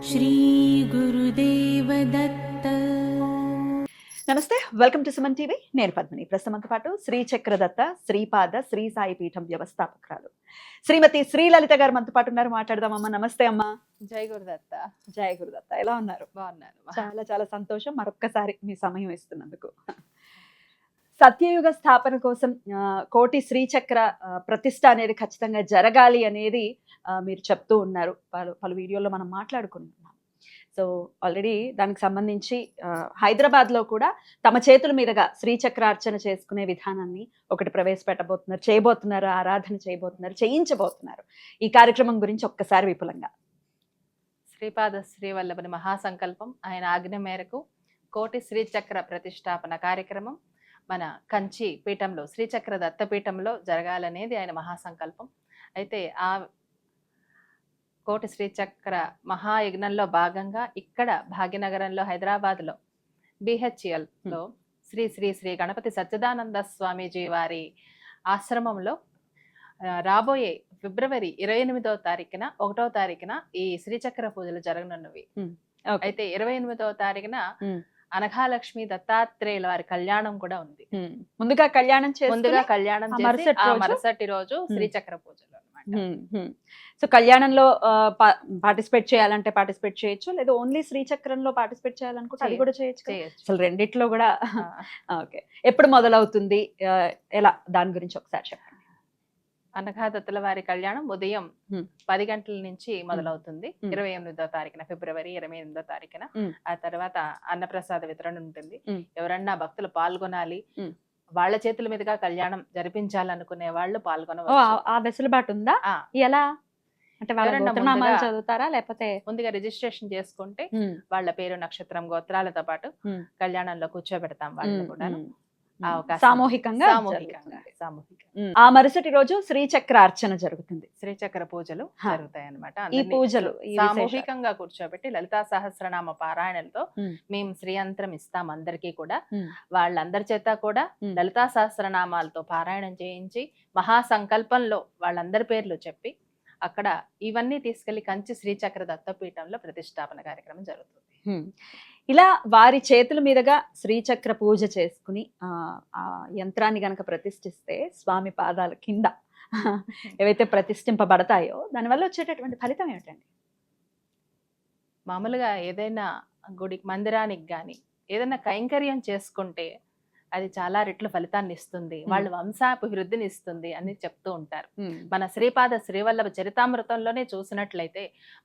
श्री गुरुदेव दत्त। నమస్తే, welcome to Suman TV. నేను పద్మిని. ప్రస్తుతంతో పాటు శ్రీ చక్రదత్త శ్రీపాద శ్రీ సాయి పీఠం వ్యవస్థాపకురాలు శ్రీమతి శ్రీలలిత గారు మనతో పాటు ఉన్నారు. మాట్లాడదామమ్మా. నమస్తే అమ్మా. జై గురుదత్త. జై గురుదత్త. ఎలా ఉన్నారు? బాగున్నాను. చాలా చాలా సంతోషం మరొక్కసారి మీ సమయం ఇస్తున్నందుకు. సత్యయుగ స్థాపన కోసం కోటి శ్రీచక్ర ప్రతిష్ట అనేది ఖచ్చితంగా జరగాలి అనేది మీరు చెప్తూ ఉన్నారు. పలు వీడియోలో మనం మాట్లాడుకుంటున్నాం. సో ఆల్రెడీ దానికి సంబంధించి హైదరాబాద్లో కూడా తమ చేతుల మీదుగా శ్రీచక్రార్చన చేసుకునే విధానాన్ని ఒకటి ప్రవేశపెట్టబోతున్నారు, చేయబోతున్నారు, ఆరాధన చేయబోతున్నారు, చేయించబోతున్నారు. ఈ కార్యక్రమం గురించి ఒక్కసారి విపులంగా. శ్రీపాద శ్రీవల్లభని మహాసంకల్పం, ఆయన ఆజ్ఞ మేరకు కోటి శ్రీచక్ర ప్రతిష్టాపన కార్యక్రమం మన కంచి పీఠంలో శ్రీచక్ర దత్తపీఠంలో జరగాలనేది ఆయన మహాసంకల్పం. అయితే ఆ కోటి శ్రీచక్ర మహాయజ్ఞంలో భాగంగా ఇక్కడ భాగ్యనగరంలో హైదరాబాద్లో బిహెచ్ఎల్లో శ్రీ శ్రీ శ్రీ గణపతి సచ్చిదానంద స్వామీజీ వారి ఆశ్రమంలో రాబోయే ఫిబ్రవరి 28వ తారీఖున 1వ తారీఖున ఈ శ్రీచక్ర పూజలు జరగనున్నవి. అయితే 28వ తారీఖున అనఘాలక్ష్మి దత్తాత్రేయుల వారి కళ్యాణం కూడా ఉంది. ముందుగా కళ్యాణం మరుసటి రోజు శ్రీచక్ర పూజలు అన్నమాట. సో కళ్యాణంలో పార్టిసిపేట్ చేయాలంటే పార్టిసిపేట్ చేయొచ్చు, లేదా ఓన్లీ శ్రీచక్రంలో పార్టిసిపేట్ చేయాలనుకుంటే అది కూడా చేయొచ్చు. అసలు రెండిట్లో కూడా ఓకే. ఎప్పుడు మొదలవుతుంది, ఎలా, దాని గురించి ఒకసారి చెప్పండి. అనఘాదత్తుల వారి కళ్యాణం ఉదయం 10 గంటల నుంచి మొదలవుతుంది. 28వ తారీఖున ఫిబ్రవరి 28వ తారీఖున. ఆ తర్వాత అన్నప్రసాద వితరణ ఉంటుంది. ఎవరన్నా భక్తులు పాల్గొనాలి, వాళ్ళ చేతుల మీదుగా కళ్యాణం జరిపించాలనుకునే వాళ్ళు పాల్గొనవచ్చు. ఆ వెసులుబాటు ఉందా? ఎలా అంటే చదువుతారా, లేకపోతే ముందుగా రిజిస్ట్రేషన్ చేసుకుంటే వాళ్ళ పేరు, నక్షత్రం, గోత్రాలతో పాటు కళ్యాణంలో కూర్చోబెడతాం వాళ్ళు కూడా. సామూహికంగా ఆ మరుసటి రోజు శ్రీచక్ర అర్చన జరుగుతుంది. శ్రీచక్ర పూజలు జరుగుతాయి అన్నమాట. ఈ పూజలు సామూహికంగా కూర్చోబెట్టి లలితా సహస్రనామ పారాయణలతో మేము శ్రీయంత్రం ఇస్తాం అందరికీ కూడా. వాళ్ళందరి చేత కూడా లలితా సహస్రనామాలతో పారాయణం చేయించి మహాసంకల్పంలో వాళ్ళందరి పేర్లు చెప్పి అక్కడ ఇవన్నీ తీసుకెళ్లి కంచి శ్రీచక్ర దత్తపీఠంలో ప్రతిష్టాపన కార్యక్రమం జరుగుతుంది. ఇలా వారి చేతుల మీదుగా శ్రీచక్ర పూజ చేసుకుని ఆ యంత్రాన్ని గనక ప్రతిష్ఠిస్తే స్వామి పాదాల కింద ఏవైతే ప్రతిష్ఠింపబడతాయో దానివల్ల వచ్చేటటువంటి ఫలితం ఏమిటండి? మామూలుగా ఏదైనా గుడి మందిరానికి గాని ఏదైనా కైంకర్యం చేసుకుంటే అది చాలా రెట్ల ఫలితాన్ని ఇస్తుంది, వాళ్ళ వంశాభివృద్ధిని ఇస్తుంది అని చెప్తూ ఉంటారు. మన శ్రీపాద శ్రీవల్లభ చరితామృతంలోనే చూసినట్లయితే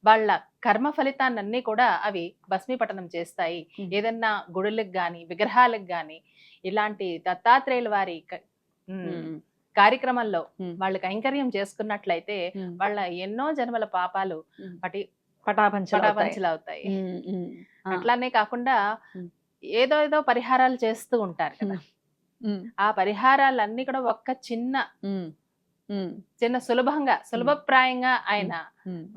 వాళ్ళ కర్మ ఫలితాన్ని కూడా అవి భస్మీపటనం చేస్తాయి. ఏదన్నా గుడులకు గాని విగ్రహాలకు గాని ఇలాంటి దత్తాత్రేయుల వారి కార్యక్రమంలో వాళ్ళు కైంకర్యం చేసుకున్నట్లయితే వాళ్ళ ఎన్నో జన్మల పాపాలు పటాపంచలు అవుతాయి. అట్లానే కాకుండా ఏదో ఏదో పరిహారాలు చేస్తూ ఉంటారు కదా, ఆ పరిహారాలన్నీ కూడా ఒక్క చిన్న సులభప్రాయంగా ఆయన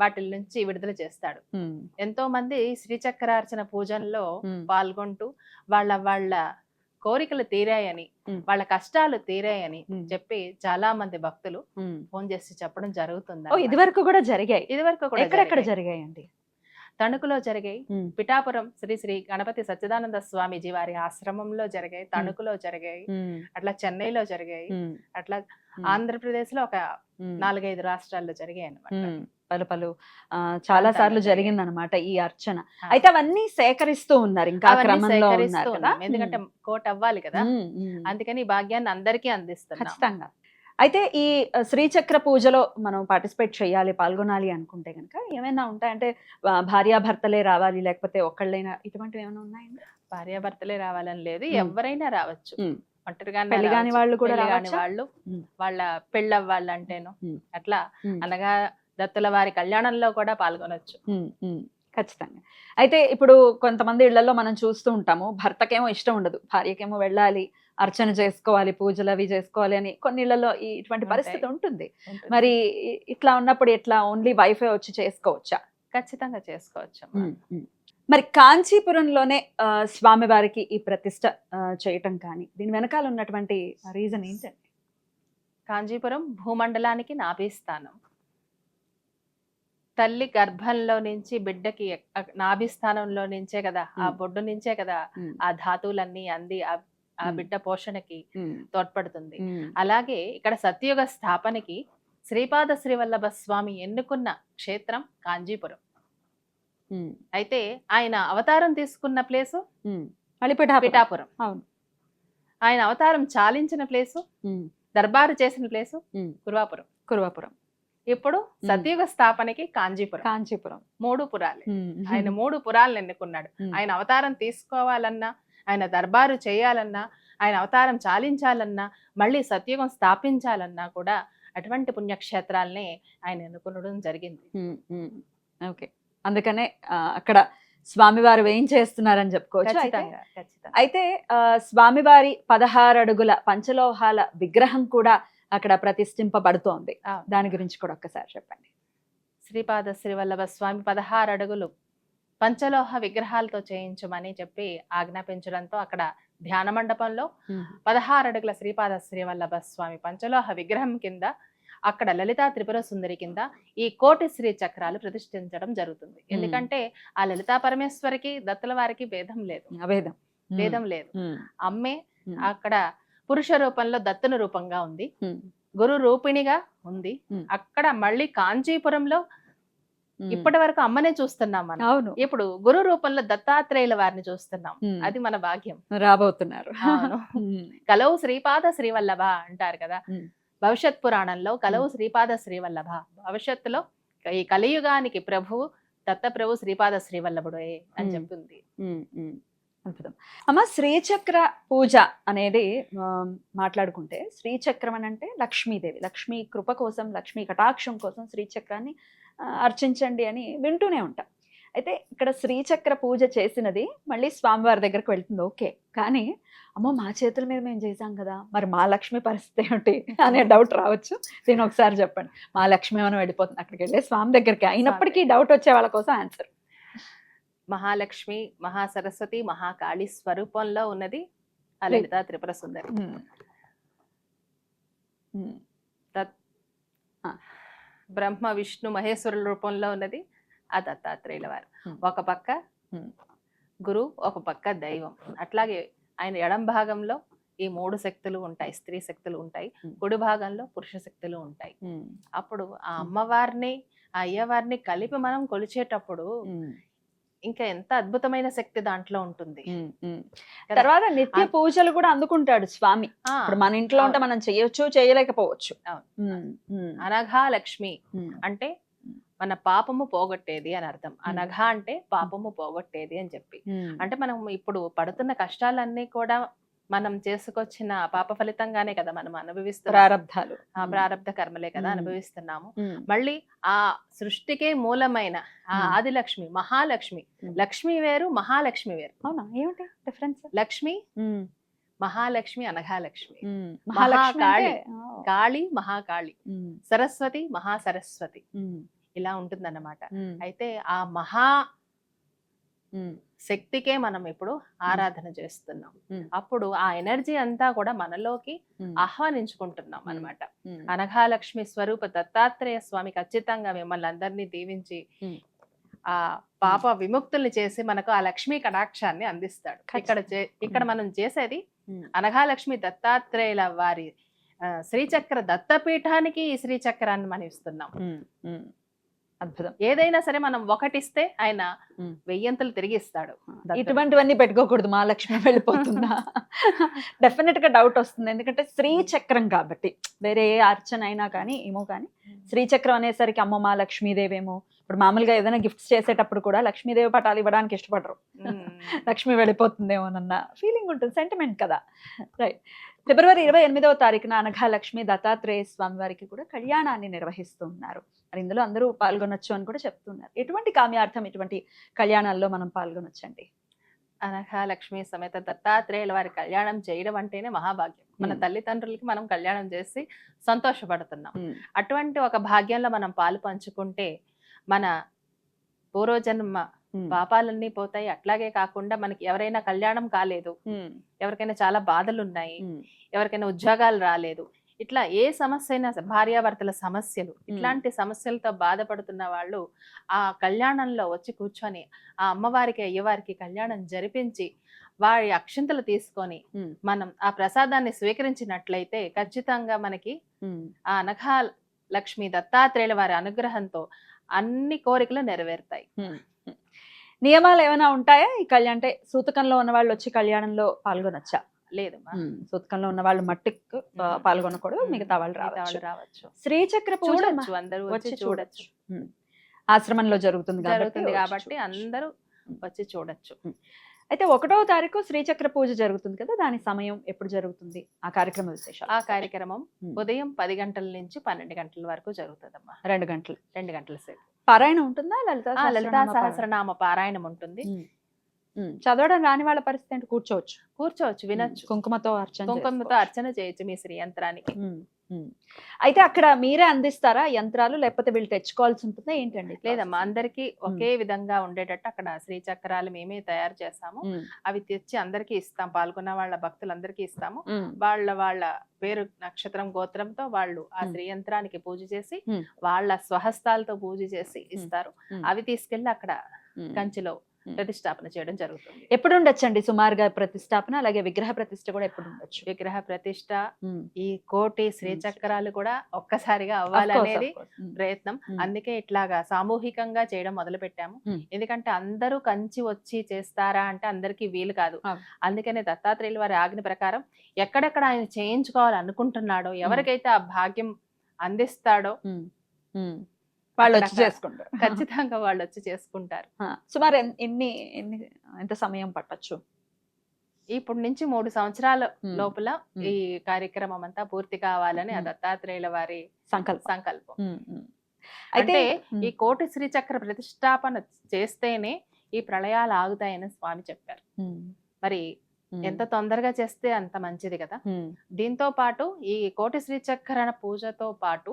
వాటి నుంచి విడుదల చేస్తాడు. ఎంతో మంది శ్రీచక్రార్చన పూజల్లో పాల్గొంటూ వాళ్ళ కోరికలు తీరాయని, వాళ్ళ కష్టాలు తీరాయని చెప్పి చాలా మంది భక్తులు ఫోన్ చేసి చెప్పడం జరుగుతుంది. ఇదివరకు కూడా జరిగాయి. ఎక్కడెక్కడ జరిగాయండి? తణుకులో జరిగాయి, పిఠాపురం శ్రీ శ్రీ గణపతి సచ్చిదానంద స్వామీజీ వారి ఆశ్రమంలో జరిగాయి, తణుకులో జరిగాయి, అట్లా చెన్నైలో జరిగాయి, అట్లా ఆంధ్రప్రదేశ్ లో ఒక 4-5 రాష్ట్రాల్లో జరిగాయి అన్నమాట. పలు చాలా సార్లు జరిగిందనమాట ఈ అర్చన. అయితే అవన్నీ సేకరిస్తూ ఉన్నారు, ఇంకా క్రమంలో ఉన్నారు కదా, ఎందుకంటే కోట్ అవ్వాలి కదా, అందుకని ఈ భాగ్యాన్ని అందరికీ అందిస్తున్నాం. ఖచ్చితంగా. అయితే ఈ శ్రీచక్ర పూజలో మనం పార్టిసిపేట్ చేయాలి, పాల్గొనాలి అనుకుంటే కనుక ఏమైనా ఉంటాయంటే భార్యాభర్తలే రావాలి, లేకపోతే ఒక్కళ్ళైనా, ఇటువంటివి ఏమైనా ఉన్నాయండి? భార్యాభర్తలే రావాలని లేదు, ఎవరైనా రావచ్చు. ఒంటరిగా పెళ్లి వాళ్ళు కూడా వాళ్ళు వాళ్ళ పెళ్ళవ్వాలి అంటేను అట్లా అనగా దత్తుల వారి కళ్యాణంలో కూడా పాల్గొనొచ్చు. ఖచ్చితంగా. అయితే ఇప్పుడు కొంతమంది ఇళ్లలో మనం చూస్తూ ఉంటాము, భర్తకేమో ఇష్టం ఉండదు, భార్యకేమో వెళ్ళాలి, అర్చన చేసుకోవాలి, పూజలు అవి చేసుకోవాలి అని కొన్ని ఇళ్లలో ఇటువంటి పరిస్థితి ఉంటుంది. మరి ఇట్లా ఉన్నప్పుడు ఎట్లా, ఓన్లీ వైఫై వచ్చి చేసుకోవచ్చా? ఖచ్చితంగా చేసుకోవచ్చు. మరి కాంచీపురంలోనే స్వామివారికి ఈ ప్రతిష్ట చేయటం కానీ దీని వెనకాల ఉన్నటువంటి రీజన్ ఏంటండి? కాంచీపురం భూమండలానికి నాభిస్థానం. తల్లి గర్భంలో నుంచి బిడ్డకి నాభిస్థానంలో నుంచే కదా, ఆ బొడ్డు నుంచే కదా ఆ ధాతువులన్నీ అంది ఆ బిడ్డ పోషణకి తోడ్పడుతుంది. అలాగే ఇక్కడ సత్యయుగ స్థాపనకి శ్రీపాద శ్రీవల్లభ స్వామి ఎన్నుకున్న క్షేత్రం కాంజీపురం. అయితే ఆయన అవతారం తీసుకున్న ప్లేసు పిఠాపురం. ఆయన అవతారం చాలించిన ప్లేసు, దర్బారు చేసిన ప్లేసు కురువాపురం. ఇప్పుడు సత్యయుగ స్థాపనకి కాంజీపురం 3 పురాలే. ఆయన 3 పురాలను ఎన్నుకున్నాడు. ఆయన అవతారం తీసుకోవాలన్నా, ఆయన దర్బారు చేయాలన్నా, ఆయన అవతారం చాలించాలన్నా, మళ్ళీ సత్యుగం స్థాపించాలన్నా కూడా అటువంటి పుణ్యక్షేత్రాలనే ఆయన ఎన్నుకునడం జరిగింది. ఓకే, అందుకనే అక్కడ స్వామివారు వేయించేస్తున్నారని చెప్పుకోవచ్చు. అయితే స్వామివారి 16 అడుగుల పంచలోహాల విగ్రహం కూడా అక్కడ ప్రతిష్ఠింపబడుతోంది. దాని గురించి కూడా ఒక్కసారి చెప్పండి. శ్రీపాద శ్రీవల్లభ స్వామి 16 అడుగులు పంచలోహ విగ్రహాలతో చేయించమని చెప్పి ఆజ్ఞాపించడంతో అక్కడ ధ్యాన మండపంలో 16 అడుగుల శ్రీపాద శ్రీవల్లభ స్వామి పంచలోహ విగ్రహం కింద అక్కడ లలితా త్రిపుర సుందరి కింద ఈ కోటి శ్రీ చక్రాలు ప్రతిష్ఠించడం జరుగుతుంది. ఎందుకంటే ఆ లలితా పరమేశ్వరికి దత్తుల వారికి భేదం లేదు. అమ్మే అక్కడ పురుష రూపంలో దత్తుని రూపంగా ఉంది, గురు రూపిణిగా ఉంది. అక్కడ మళ్ళీ కాంచీపురంలో ఇప్పటి వరకు అమ్మనే చూస్తున్నాం మనం. ఇప్పుడు గురు రూపంలో దత్తాత్రేయుల వారిని చూస్తున్నాం. అది మన భాగ్యం. రాబోతున్నారు. కలవు శ్రీపాద శ్రీవల్లభ అంటారు కదా భవిష్యత్ పురాణంలో. కలవు శ్రీపాద శ్రీవల్లభ, భవిష్యత్తులో ఈ కలియుగానికి ప్రభువు దత్తప్రభు శ్రీపాద శ్రీవల్లభుడే అని చెప్తుంది. అద్భుతం. అమ్మ, శ్రీచక్ర పూజ అనేది మాట్లాడుకుంటే, శ్రీచక్రం అని అంటే లక్ష్మీదేవి, లక్ష్మీ కృప కోసం, లక్ష్మీ కటాక్షం కోసం శ్రీచక్రాన్ని అర్చించండి అని వింటూనే ఉంటాం. అయితే ఇక్కడ శ్రీచక్ర పూజ చేసినది మళ్ళీ స్వామివారి దగ్గరకు వెళ్తుంది, ఓకే. కానీ అమ్మో, మా చేతుల మీద మేము చేసాం కదా, మరి మా లక్ష్మి పరిస్థితి ఏమిటి అనే డౌట్ రావచ్చు. దీన్ని ఒకసారి చెప్పండి. మా లక్ష్మి ఏమైనా వెళ్ళిపోతుంది అక్కడికి వెళ్ళి స్వామి దగ్గరికి, అయినప్పటికీ డౌట్ వచ్చే వాళ్ళ కోసం ఆన్సర్. మహాలక్ష్మి, మహాసరస్వతి, మహాకాళి స్వరూపంలో ఉన్నది ఆ లలితా త్రిపుర సుందరి. బ్రహ్మ విష్ణు మహేశ్వరుల రూపంలో ఉన్నది ఆ దత్తాత్రేయుల వారు. ఒక పక్క గురు, ఒక పక్క దైవం. అట్లాగే ఆయన ఎడం భాగంలో ఈ 3 శక్తులు ఉంటాయి, స్త్రీ శక్తులు ఉంటాయి. కుడి భాగంలో పురుష శక్తులు ఉంటాయి. అప్పుడు ఆ అమ్మవారిని, ఆ అయ్యవారిని కలిపి మనం కొలిచేటప్పుడు ఇంకా ఎంత అద్భుతమైన శక్తి దాంట్లో ఉంటుంది. తర్వాత నిత్య పూజలు కూడా అందుకుంటాడు స్వామి. ఇప్పుడు మన ఇంట్లో ఉంటే మనం చేయొచ్చు, చేయలేకపోవచ్చు. అనఘా లక్ష్మి అంటే మన పాపము పోగొట్టేది అని అర్థం. అనఘ అంటే పాపము పోగొట్టేది అని చెప్పి. అంటే మనం ఇప్పుడు పడుతున్న కష్టాలన్నీ కూడా మనం చేసుకొచ్చిన పాప ఫలితంగానే కదా మనం అనుభవిస్తున్నాం. ప్రారబ్ధ కర్మలే కదా అనుభవిస్తున్నాము. మళ్ళీ ఆ సృష్టికే మూలమైన ఆ ఆదిలక్ష్మి, మహాలక్ష్మి. లక్ష్మి వేరు, మహాలక్ష్మి వేరు. అవునా, ఏమిటి డిఫరెన్స్? లక్ష్మి మహాలక్ష్మి, అనఘాలక్ష్మి. మహాకాళి, కాళి మహాకాళి, సరస్వతి మహాసరస్వతి, ఇలా ఉంటుందన్నమాట. అయితే ఆ మహా శక్తికే మనం ఇప్పుడు ఆరాధన చేస్తున్నాం. అప్పుడు ఆ ఎనర్జీ అంతా కూడా మనలోకి ఆహ్వానించుకుంటున్నాం అన్నమాట. అనఘాలక్ష్మి స్వరూప దత్తాత్రేయ స్వామి ఖచ్చితంగా మిమ్మల్ని అందరినీ దీవించి ఆ పాప విముక్తుల్ని చేసి మనకు ఆ లక్ష్మీ కటాక్షాన్ని అందిస్తాడు. ఇక్కడ మనం చేసేది అనఘాలక్ష్మి దత్తాత్రేయుల వారి శ్రీచక్ర దత్తపీఠానికి ఈ శ్రీచక్రాన్ని మనం ఇస్తున్నాం. అద్భుతం. ఏదైనా సరే మనం ఒకటిస్తే ఆయన 1000 తిరిగి ఇస్తాడు. ఇటువంటివన్నీ పెట్టుకోకూడదు, మా లక్ష్మి వెళ్ళిపోతుందా డెఫినెట్ గా డౌట్ వస్తుంది. ఎందుకంటే శ్రీచక్రం కాబట్టి, వేరే ఏ అర్చన అయినా కానీ ఏమో, కానీ శ్రీచక్రం అనేసరికి అమ్మ మా లక్ష్మీదేవేమో. ఇప్పుడు మామూలుగా ఏదైనా గిఫ్ట్స్ చేసేటప్పుడు కూడా లక్ష్మీదేవి పటాలు ఇవ్వడానికి ఇష్టపడరు, లక్ష్మి వెళ్ళిపోతుందేమోనన్న ఫీలింగ్ ఉంటుంది, సెంటిమెంట్ కదా. రైట్. ఫిబ్రవరి 28వ తారీఖున అనఘాలక్ష్మి దత్తాత్రేయ స్వామి వారికి కూడా కళ్యాణాన్ని నిర్వహిస్తున్నారు. మరి ఇందులో అందరూ పాల్గొనొచ్చు అని కూడా చెప్తున్నారు. ఎటువంటి కామ్యార్థం ఇటువంటి కళ్యాణాల్లో మనం పాల్గొనొచ్చండి? అనఘాలక్ష్మి సమేత దత్తాత్రేయుల వారి కళ్యాణం చేయడం అంటేనే మహాభాగ్యం. మన తల్లిదండ్రులకి మనం కళ్యాణం చేసి సంతోషపడుతున్నాం. అటువంటి ఒక భాగ్యంలో మనం పాలు పంచుకుంటే మన పూర్వజన్మ పాపాలన్నీ పోతాయి. అట్లాగే కాకుండా మనకి ఎవరైనా కళ్యాణం కాలేదు, ఎవరికైనా చాలా బాధలు ఉన్నాయి, ఎవరికైనా ఉద్యోగాలు రాలేదు, ఇట్లా ఏ సమస్య అయినా భార్యాభర్తల సమస్యలు, ఇట్లాంటి సమస్యలతో బాధపడుతున్న వాళ్ళు ఆ కళ్యాణంలో వచ్చి కూర్చొని ఆ అమ్మవారికి అయ్యవారికి కళ్యాణం జరిపించి వారి అక్షింతలు తీసుకొని మనం ఆ ప్రసాదాన్ని స్వీకరించినట్లయితే ఖచ్చితంగా మనకి ఆ అనఘా లక్ష్మి దత్తాత్రేయుల వారి అనుగ్రహంతో అన్ని కోరికలు నెరవేరుతాయి. నియమాలు ఏమైనా ఉంటాయా ఈ కళ్యాణం అంటే సూతకంలో ఉన్న వాళ్ళు వచ్చి కళ్యాణంలో పాల్గొనొచ్చా? లేదు, సూతకంలో ఉన్న వాళ్ళు మట్టికి పాల్గొనకూడదు, మిగతా వాళ్ళు రావచ్చు. శ్రీచక్ర పూజ చూడొచ్చు, అందరూ వచ్చి చూడొచ్చు. ఆశ్రమంలో జరుగుతుంది కాబట్టి అందరూ వచ్చి చూడొచ్చు. అయితే 1వ తారీఖు శ్రీచక్ర పూజ జరుగుతుంది కదా, దాని సమయం ఎప్పుడు జరుగుతుంది, ఆ కార్యక్రమ విశేషాలు? ఆ కార్యక్రమం ఉదయం 10 గంటల నుంచి 12 గంటల వరకు జరుగుతుందమ్మా. 2 గంటలు 2 గంటల సేపు పారాయణం ఉంటుందా? లలితా సహస్రనామ పారాయణం ఉంటుంది. చదవడం రాని వాళ్ళ పరిస్థితి అంటే కూర్చోవచ్చు, వినొచ్చు. కుంకుమతో అర్చన చేయొచ్చు మీ శ్రీ యంత్రానికి. అయితే అక్కడ మీరే అందిస్తారా యంత్రాలు, లేకపోతే వీళ్ళు తెచ్చుకోవాల్సి ఉంటుందా ఏంటండి? లేదమ్మా, అందరికి ఒకే విధంగా ఉండేటట్టు అక్కడ శ్రీచక్రాలు మేమే తయారు చేస్తాము. అవి తెచ్చి అందరికి ఇస్తాం, పాల్గొన్న వాళ్ళ భక్తులందరికీ ఇస్తాము. వాళ్ళ పేరు, నక్షత్రం, గోత్రంతో వాళ్ళు ఆ శ్రీ యంత్రానికి పూజ చేసి వాళ్ళ స్వహస్తాలతో పూజ చేసి ఇస్తారు. అవి తీసుకెళ్లి అక్కడ కంచిలో ప్రతిష్టాపన చేయడం జరుగుతుంది. ఎప్పుడు ఉండొచ్చండి సుమారుగా ప్రతిష్టాపన? అలాగే విగ్రహ ప్రతిష్ఠ కూడా ఎప్పుడు ఉండొచ్చు? విగ్రహ ప్రతిష్ఠ, ఈ కోటి శ్రీచక్రాలు కూడా ఒక్కసారిగా అవ్వాలనేది ప్రయత్నం. అందుకే ఇట్లాగా సామూహికంగా చేయడం మొదలు పెట్టాము. ఎందుకంటే అందరూ కంచి వచ్చి చేస్తారా అంటే అందరికీ వీలు కాదు. అందుకనే దత్తాత్రేయుల వారి ఆజ్ఞ ప్రకారం ఎక్కడెక్కడ ఆయన చేయించుకోవాలనుకుంటున్నాడో, ఎవరికైతే ఆ భాగ్యం అందిస్తాడో వాళ్ళు వచ్చి చేసుకుంటారు. ఖచ్చితంగా వాళ్ళు వచ్చి చేసుకుంటారు. సుమారు ఎంత సమయం పట్టొచ్చు? ఇప్పుడు నుంచి 3 సంవత్సరాల లోపల ఈ కార్యక్రమం అంతా పూర్తి కావాలని ఆ దత్తాత్రేయుల వారి సంకల్పం. అయితే ఈ కోటి శ్రీచక్ర ప్రతిష్టాపన చేస్తేనే ఈ ప్రళయాలు ఆగుతాయని స్వామి చెప్పారు. మరి ఎంత తొందరగా చేస్తే అంత మంచిది కదా. దీంతో పాటు ఈ కోటి శ్రీచక్ర పూజతో పాటు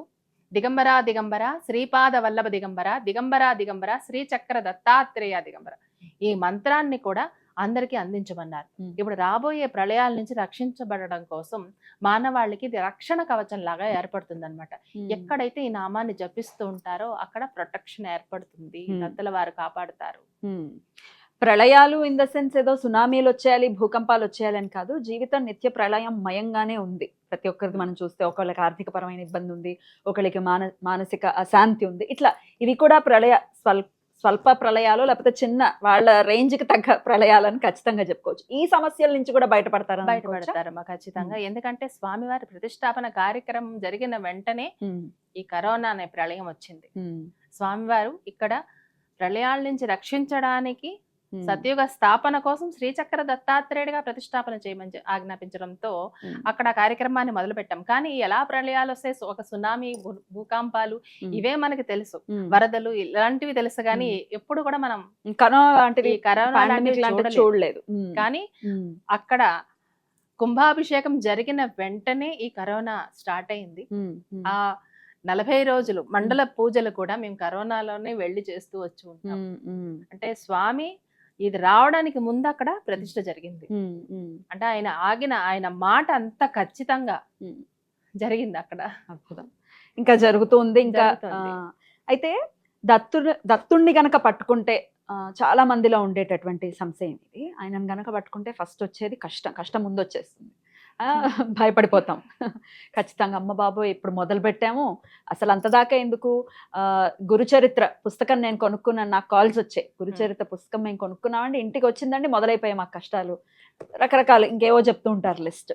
దిగంబరా దిగంబర, శ్రీపాద వల్లభ దిగంబర, దిగంబరా దిగంబర, శ్రీచక్ర దత్తాత్రేయ దిగంబర, ఈ మంత్రాన్ని కూడా అందరికీ అందించమన్నారు. ఇప్పుడు రాబోయే ప్రళయాల నుంచి రక్షించబడడం కోసం మానవాళికి ఇది రక్షణ కవచం లాగా ఏర్పడుతుంది అనమాట. ఎక్కడైతే ఈ నామాన్ని జపిస్తూ ఉంటారో అక్కడ ప్రొటెక్షన్ ఏర్పడుతుంది, దత్తల వారు కాపాడుతారు. ప్రళయాలు ఇన్ ద సెన్స్ ఏదో సునామీలు వచ్చేయాలి, భూకంపాలు వచ్చేయాలని కాదు, జీవితం నిత్య ప్రళయం మయంగానే ఉంది. ప్రతి ఒక్కరికి మనం చూస్తే ఒకళ్ళకి ఆర్థిక పరమైన ఇబ్బంది ఉంది, ఒకళ్ళకి మానసిక అశాంతి ఉంది. ఇట్లా ఇవి కూడా స్వల్ప ప్రళయాలు, లేకపోతే చిన్న వాళ్ళ రేంజ్ కి తగ్గ ప్రళయాలని ఖచ్చితంగా చెప్పుకోవచ్చు. ఈ సమస్యల నుంచి కూడా బయటపడతారమ్మా ఖచ్చితంగా. ఎందుకంటే స్వామివారి ప్రతిష్టాపన కార్యక్రమం జరిగిన వెంటనే ఈ కరోనా అనే ప్రళయం వచ్చింది. స్వామివారు ఇక్కడ ప్రళయాల నుంచి రక్షించడానికి సత్యుగ స్థాపన కోసం శ్రీచక్ర దత్తాత్రేయుడిగా ప్రతిష్టాపన చేయమని ఆజ్ఞాపించడంతో అక్కడ కార్యక్రమాన్ని మొదలు పెట్టాం. కానీ ఎలా ప్రళయాలు వస్తే ఒక సునామీ, భూకంపాలు ఇవే మనకి తెలుసు, వరదలు ఇలాంటివి తెలుసు. కానీ ఎప్పుడు కూడా మనం కరోనా చూడలేదు. కానీ అక్కడ కుంభాభిషేకం జరిగిన వెంటనే ఈ కరోనా స్టార్ట్ అయింది. ఆ 40 రోజులు మండల పూజలు కూడా మేము కరోనాలోనే వెళ్లి చేస్తూ వచ్చి ఉంటాం. అంటే స్వామి ఇది రావడానికి ముందు అక్కడ ప్రతిష్ఠ జరిగింది. అంటే ఆయన మాట అంత ఖచ్చితంగా జరిగింది అక్కడ. అద్భుతం. ఇంకా జరుగుతుంది. ఇంకా అయితే దత్తుణ్ణి గనక పట్టుకుంటే చాలా మందిలో ఉండేటటువంటి సంశయం ఇది. ఆయనను గనక పట్టుకుంటే ఫస్ట్ వచ్చేది కష్టం ముందు వచ్చేస్తుంది. భయపడిపోతాం ఖచ్చితంగా. అమ్మ బాబోయ్ ఇప్పుడు మొదలు పెట్టాము, అసలు అంతదాకా ఎందుకు? గురుచరిత్ర పుస్తకం నేను కొనుక్కున్నాను, నాకు కాల్స్ వచ్చాయి. గురుచరిత్ర పుస్తకం మేము కొనుక్కున్నామండి, ఇంటికి వచ్చిందండి, మొదలైపోయాయి మాకు కష్టాలు, రకరకాలు ఇంకేవో చెప్తూ ఉంటారు లిస్ట్.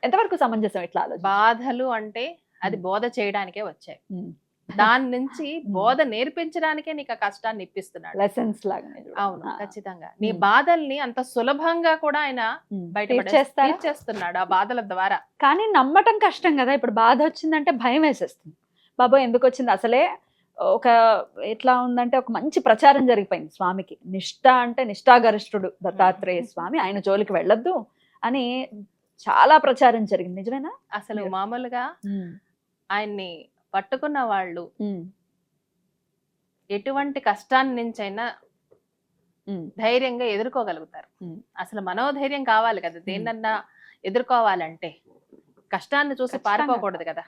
ఎంతవరకు సమంజసం ఇట్లా బాధలు? అంటే అది బోధ చేయడానికే వచ్చాయి. దాని నుంచి బోధ నేర్పించడానికే నీకు ఆ కష్టాన్ని ఇప్పిస్తున్నాడు, లెసన్స్ లాగా. అవును, ఖచ్చితంగా. నీ బాధల్ని అంత సులభంగా కూడా ఆయన బయటపడేస్తున్నాడు ఆ బాధల ద్వారా. కానీ నమ్మటం కష్టం కదా. ఇప్పుడు బాధ వచ్చిందంటే భయం వేసేస్తుంది. బాబో ఎందుకు వచ్చింది? అసలే ఒక ఎట్లా ఉందంటే ఒక మంచి ప్రచారం జరిగిపోయింది స్వామికి. నిష్ఠ అంటే నిష్ఠాగరిష్ఠుడు దత్తాత్రేయ స్వామి, ఆయన జోలికి వెళ్ళొద్దు అని చాలా ప్రచారం జరిగింది. నిజమేనా? అసలు మామూలుగా ఆయన్ని పట్టుకున్న వాళ్ళు ఎటువంటి కష్టాన్ని నుంచైనా ధైర్యంగా ఎదుర్కోగలుగుతారు. అసలు మనోధైర్యం కావాలి కదా దేన్నన్నా ఎదుర్కోవాలంటే. కష్టాన్ని చూసి ఖచ్చితంగా. పారిపోకూడదు కదా,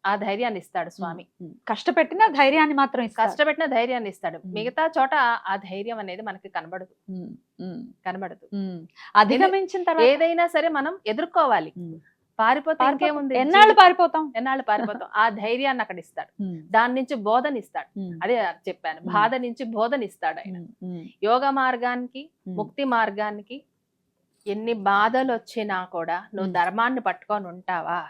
ఆ ధైర్యాన్ని ఇస్తాడు స్వామి. కష్టపెట్టిన ధైర్యాన్ని మాత్రం ఇస్తాడు. కష్టపెట్టిన ధైర్యాన్ని ఇస్తాడు. ఉమ్. మిగతా చోట ఆ ధైర్యం అనేది మనకి కనబడదు. అధిగమించిన తర్వాత ఏదైనా సరే మనం ఎదుర్కోవాలి. పారిపోతే ఇంకేముంది, ఎన్నాళ్ళు పారిపోతాం. ఎన్నాళ్ళు పారిపోతాం. ఆ ధైర్యాన్ని అక్కడ ఇస్తాడు. దాని నుంచి బోధన ఇస్తాడు. అదే చెప్పాను, బాధ నుంచి బోధన ఇస్తాడు ఆయన. యోగ మార్గానికి, ముక్తి మార్గానికి ఎన్ని బాధలు వచ్చినా కూడా నువ్వు ధర్మాన్ని పట్టుకొని ఉంటావా,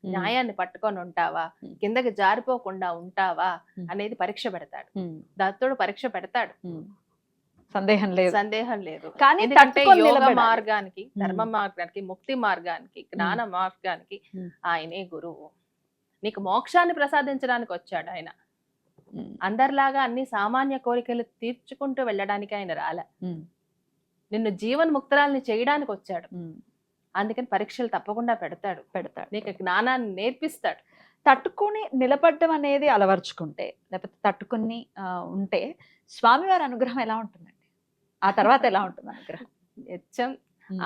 న్యాయాన్ని పట్టుకొని ఉంటావా, కిందకి జారిపోకుండా ఉంటావా అనేది పరీక్ష పెడతాడు. దత్తుడు పరీక్ష పెడతాడు, సందేహం లేదు. కానీ ఎందుకంటే యోగ మార్గానికి, ధర్మ మార్గానికి, ముక్తి మార్గానికి, జ్ఞాన మార్గానికి ఆయనే గురువు. నీకు మోక్షాన్ని ప్రసాదించడానికి వచ్చాడు ఆయన. అందరిలాగా అన్ని సామాన్య కోరికలు తీర్చుకుంటూ వెళ్ళడానికి ఆయన రాలే. నిన్ను జీవన్ముక్తురాల్ని చేయడానికి వచ్చాడు. అందుకని పరీక్షలు తప్పకుండా పెడతాడు. నీకు జ్ఞానాన్ని నేర్పిస్తాడు. తట్టుకొని నిలబడ్డం అనేది అలవర్చుకుంటే, లేకపోతే తట్టుకుని ఉంటే స్వామివారి అనుగ్రహం ఎలా ఉంటుందండి? ఆ తర్వాత ఎలా ఉంటుంది అనుగ్రహం? నిత్యం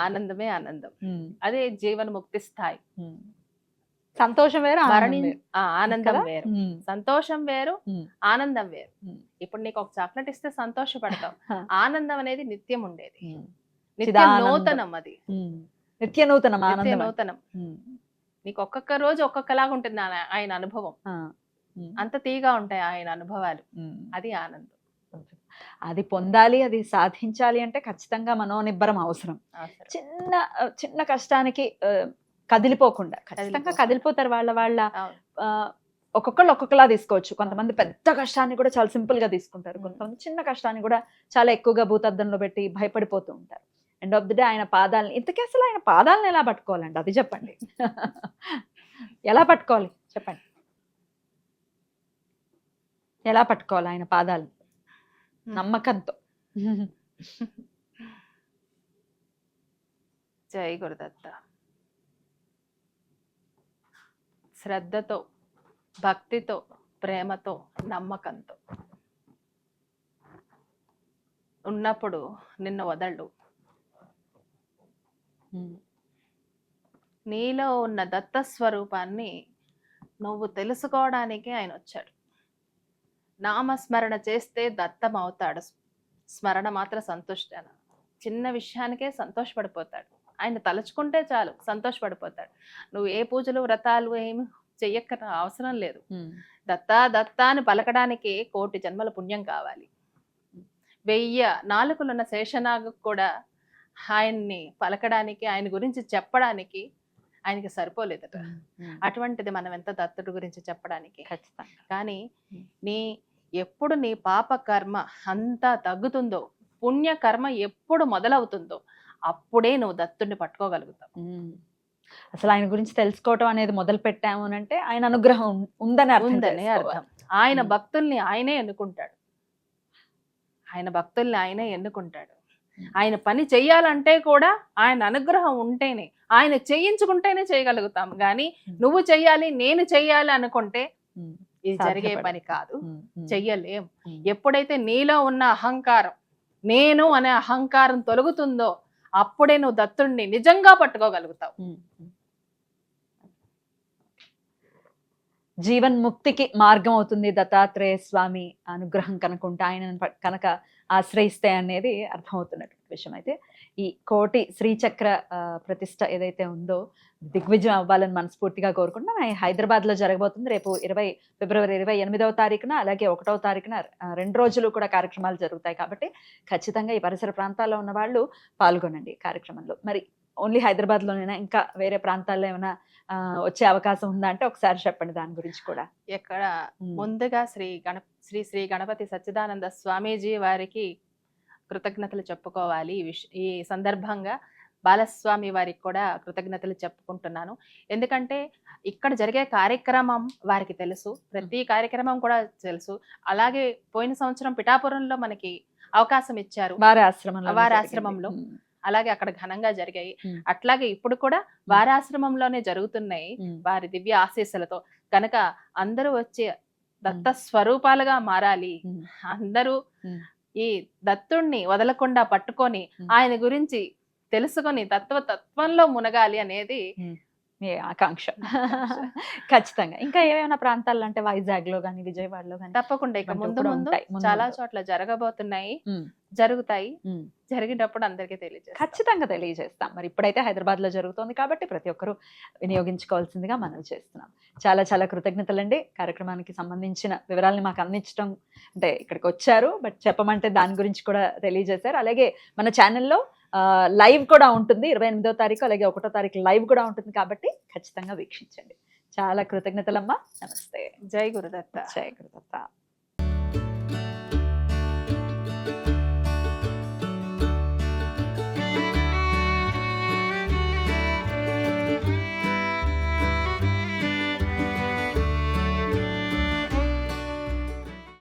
ఆనందమే ఆనందం. అదే జీవన్ముక్తి స్థాయి. సంతోషం వేరు, ఆనందం వేరు. సంతోషం వేరు, ఆనందం వేరు. ఇప్పుడు నీకు ఒక చాక్లెట్ ఇస్తే సంతోషపడతావు. ఆనందం అనేది నిత్యం ఉండేది, నిత్యం నూతనం. అది నిత్య నూతనం. నీకు ఒక్కొక్క రోజు ఒక్కొక్కలాగా ఉంటుంది ఆయన అనుభవం. అంత తీగా ఉంటాయి ఆయన అనుభవాలు. అది ఆనందం. అది పొందాలి, అది సాధించాలి అంటే ఖచ్చితంగా మనోనిబ్బరం అవసరం. చిన్న చిన్న కష్టానికి కదిలిపోకుండా, ఖచ్చితంగా కదిలిపోతారు. వాళ్ళ ఒక్కొక్కళ్ళు ఒక్కొక్కలా తీసుకోవచ్చు. కొంతమంది పెద్ద కష్టాన్ని కూడా చాలా సింపుల్ గా తీసుకుంటారు. కొంతమంది చిన్న కష్టాన్ని కూడా చాలా ఎక్కువగా భూతద్దంలో పెట్టి భయపడిపోతూ ఉంటారు. ఎండ్ ఆఫ్ ది డే ఆయన పాదాలని, ఇంతకీ అసలు ఆయన పాదాలను ఎలా పట్టుకోవాలండి? అది చెప్పండి. ఎలా పట్టుకోవాలి చెప్పండి. ఎలా పట్టుకోవాలి ఆయన పాదాలను? నమ్మకంతో. జై గురుదత్త. శ్రద్ధతో, భక్తితో, ప్రేమతో, నమ్మకంతో ఉన్నప్పుడు నిన్ను వదలడు. నీలో ఉన్న దత్త స్వరూపాన్ని నువ్వు తెలుసుకోవడానికి ఆయన వచ్చాడు. నామస్మరణ చేస్తే దత్తం అవుతాడు. స్మరణ మాత్రం సంతుష్టన. చిన్న విషయానికే సంతోషపడిపోతాడు. ఆయన తలుచుకుంటే చాలు సంతోషపడిపోతాడు. నువ్వు ఏ పూజలు వ్రతాలు ఏమి చెయ్యక్క అవసరం లేదు. దత్తా దత్తా అని పలకడానికి 1,000,000 జన్మల పుణ్యం కావాలి. 1000 నాలుకలున్న శేషనాగు కూడా ఆయన్ని పలకడానికి, ఆయన గురించి చెప్పడానికి ఆయనకి సరిపోలేదట. అటువంటిది మనం ఎంత దత్తుడి గురించి చెప్పడానికి. ఖచ్చితంగా. కానీ ఎప్పుడు నీ పాప కర్మ అంతా తగ్గుతుందో, పుణ్య కర్మ ఎప్పుడు మొదలవుతుందో అప్పుడే నువ్వు దత్తుడిని పట్టుకోగలుగుతావు. అసలు ఆయన గురించి తెలుసుకోవటం అనేది మొదలు పెట్టాము అంటే ఆయన అనుగ్రహం ఉందని అర్థం. ఆయన భక్తుల్ని ఆయనే ఎన్నుకుంటాడు. ఆయన పని చెయ్యాలంటే కూడా ఆయన అనుగ్రహం ఉంటేనే, ఆయన చేయించుకుంటేనే చేయగలుగుతాం. కానీ నువ్వు చెయ్యాలి, నేను చెయ్యాలి అనుకుంటే ఇది జరిగే పని కాదు, చెయ్యలేం. ఎప్పుడైతే నీలో ఉన్న అహంకారం, నేను అనే అహంకారం తొలగుతుందో అప్పుడే నువ్వు దత్తుడిని నిజంగా పట్టుకోగలుగుతావు. జీవన్ముక్తికి మార్గం అవుతుంది దత్తాత్రేయ స్వామి అనుగ్రహం కనుకుంటే, ఆయన కనుక ఆశ్రయిస్తే అనేది అర్థమవుతున్నటువంటి విషయం. అయితే ఈ 1,000,000 శ్రీచక్ర ప్రతిష్ట ఏదైతే ఉందో దిగ్విజయం అవ్వాలని మనస్ఫూర్తిగా కోరుకుంటున్నాం. హైదరాబాద్ లో జరగబోతుంది రేపు ఫిబ్రవరి 28వ తారీఖున, అలాగే 1వ తారీఖున 2 రోజులు కూడా కార్యక్రమాలు జరుగుతాయి. కాబట్టి ఖచ్చితంగా ఈ పరిసర ప్రాంతాల్లో ఉన్న వాళ్ళు పాల్గొనండి కార్యక్రమంలో. మరి ఓన్లీ హైదరాబాద్ లోనైనా ఇంకా వేరే ప్రాంతాల్లో ఏమైనా వచ్చే అవకాశం ఉందా అంటే ఒకసారి చెప్పండి దాని గురించి కూడా. ఎక్కడ ముందుగా శ్రీ గణపతి సచ్చిదానంద స్వామీజీ వారికి కృతజ్ఞతలు చెప్పుకోవాలి. ఈ సందర్భంగా బాలస్వామి వారికి కూడా కృతజ్ఞతలు చెప్పుకుంటున్నాను. ఎందుకంటే ఇక్కడ జరిగే కార్యక్రమం వారికి తెలుసు, ప్రతి కార్యక్రమం కూడా తెలుసు. అలాగే పోయిన సంవత్సరం పిఠాపురంలో మనకి అవకాశం ఇచ్చారు, వారి ఆశ్రమంలో. అలాగే అక్కడ ఘనంగా జరిగాయి. అట్లాగే ఇప్పుడు కూడా వారి ఆశ్రమంలోనే జరుగుతున్నాయి, వారి దివ్య ఆశీస్సులతో. కనుక అందరూ వచ్చే దత్త స్వరూపాలుగా మారాలి. అందరూ ఈ దత్తుణ్ణి వదలకుండా పట్టుకొని ఆయన గురించి తెలుసుకొని తత్వంలో మునగాలి అనేది మీ ఆకాంక్ష. ఖచ్చితంగా. ఇంకా ఏమైనా ప్రాంతాల్లో అంటే వైజాగ్ లో కానీ విజయవాడలో కానీ తప్పకుండా ఇక ముందు కూడా ముందు ఉంటాయి. ముందు చాలా ముందు. చోట్ల జరగబోతున్నాయి, జరుగుతాయి. జరిగినప్పుడు అందరికీ తెలియజేస్తాం. ఖచ్చితంగా తెలియజేస్తాం. మరి ఇప్పుడైతే హైదరాబాద్ లో జరుగుతోంది కాబట్టి ప్రతి ఒక్కరూ వినియోగించుకోవాల్సిందిగా మనవి చేస్తున్నాం. చాలా చాలా కృతజ్ఞతలండి. కార్యక్రమానికి సంబంధించిన వివరాలని మాకు అందించడం, అంటే ఇక్కడికి వచ్చారు బట్ చెప్పమంటే దాని గురించి కూడా తెలియజేశారు. అలాగే మన ఛానల్లో లైవ్ కూడా ఉంటుంది 28వ తారీఖు, అలాగే 1వ తారీఖు లైవ్ కూడా ఉంటుంది కాబట్టి ఖచ్చితంగా వీక్షించండి. చాలా కృతజ్ఞతలమ్మా. నమస్తే. జై గురుదత్త. జయ గురుదత్త.